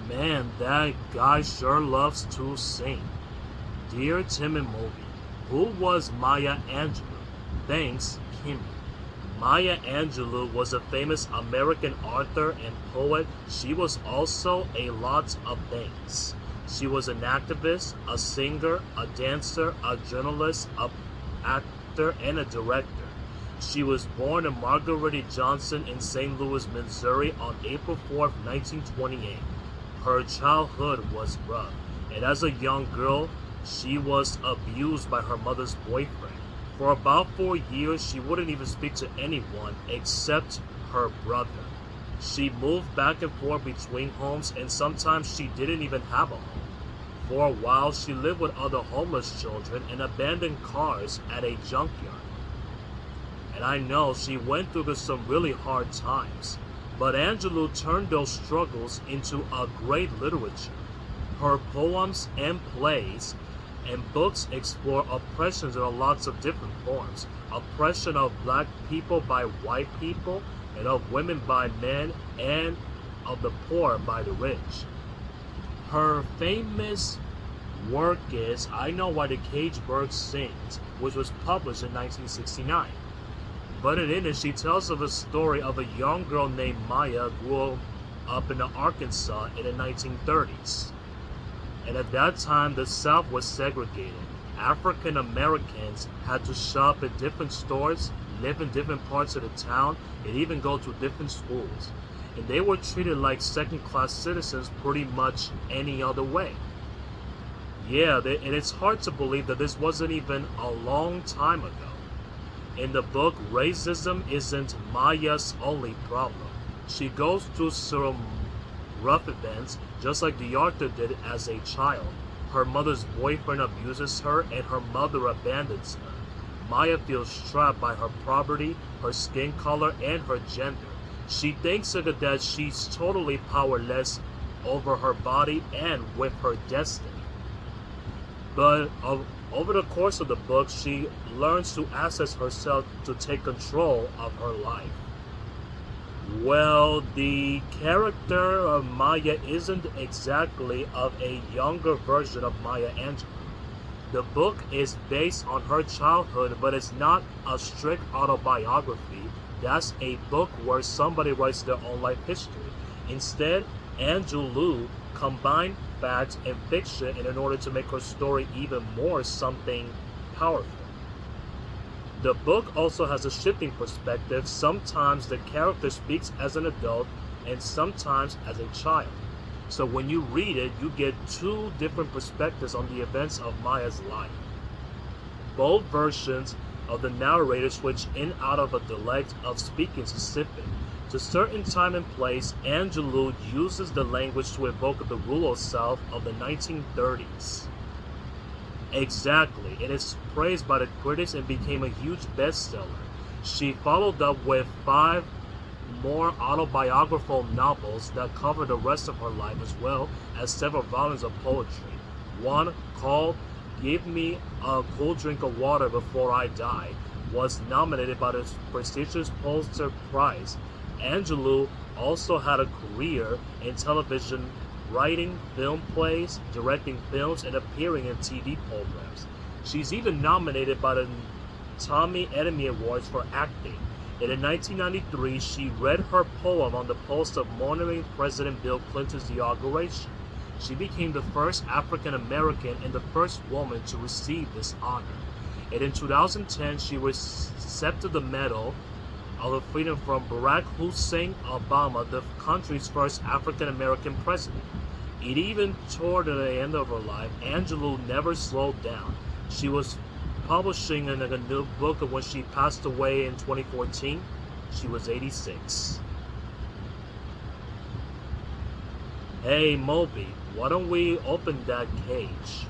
Man, that guy sure loves to sing. Dear Tim and Moby, who was Maya Angelou? Thanks, Kimmy. Maya Angelou was a famous American author and poet. She was also a lot of things. She was an activist, a singer, a dancer, a journalist, a actor, and a director. She was born in Marguerite Johnson in St. Louis, Missouri on April 4th, 1928. Her childhood was rough, and as a young girl, she was abused by her mother's boyfriend. For about 4 years, she wouldn't even speak to anyone except her brother. She moved back and forth between homes, and sometimes she didn't even have a home. For a while, she lived with other homeless children and abandoned cars at a junkyard. And I know she went through some really hard times, but Angelou turned those struggles into a great literature. Her poems and plays and books explore oppressions in lots of different forms. Oppression of black people by white people, and of women by men, and of the poor by the rich. Her famous work is I Know Why the Caged Bird Sings, which was published in 1969. But in it, she tells of a story of a young girl named Maya who grew up in Arkansas in the 1930s. And at that time, the South was segregated. African Americans had to shop at different stores, live in different parts of the town, and even go to different schools. And they were treated like second-class citizens pretty much any other way. Yeah, and it's hard to believe that this wasn't even a long time ago. In the book, racism isn't Maya's only problem. She goes through some rough events, just like the author did as a child. Her mother's boyfriend abuses her, and her mother abandons her. Maya feels trapped by her poverty, her skin color, and her gender. She thinks that she's totally powerless over her body and with her destiny. But over the course of the book, she learns to access herself to take control of her life. Well, the character of Maya isn't exactly of a younger version of Maya Angelou. The book is based on her childhood, but it's not a strict autobiography. That's a book where somebody writes their own life history. Instead, Angelou combined fact and fiction in order to make her story even more something powerful. The book also has a shifting perspective. Sometimes the character speaks as an adult and sometimes as a child. So when you read it, you get two different perspectives on the events of Maya's life. Both versions of the narrator switch in out of a dialect of speaking specific. To certain time and place, Angelou uses the language to evoke the rural South of the 1930s. Exactly, it is praised by the critics and became a huge bestseller. She followed up with 5 more autobiographical novels that cover the rest of her life, as well as several volumes of poetry. One, called Give Me a Cool Drink of Water Before I Die, was nominated by the prestigious Pulitzer Prize. Angelou also had a career in television, writing film plays, directing films, and appearing in TV programs. She's even nominated by the Tony Emmy Awards for acting. In 1993, she read her poem on the post of mourning President Bill Clinton's inauguration. She became the first African American and the first woman to receive this honor. And in 2010, she was accepted the Medal of Freedom from Barack Hussein Obama, the country's first African American president. And even toward the end of her life, Angelou never slowed down. She was publishing a new book when she passed away in 2014. She was 86. Hey Moby, why don't we open that cage?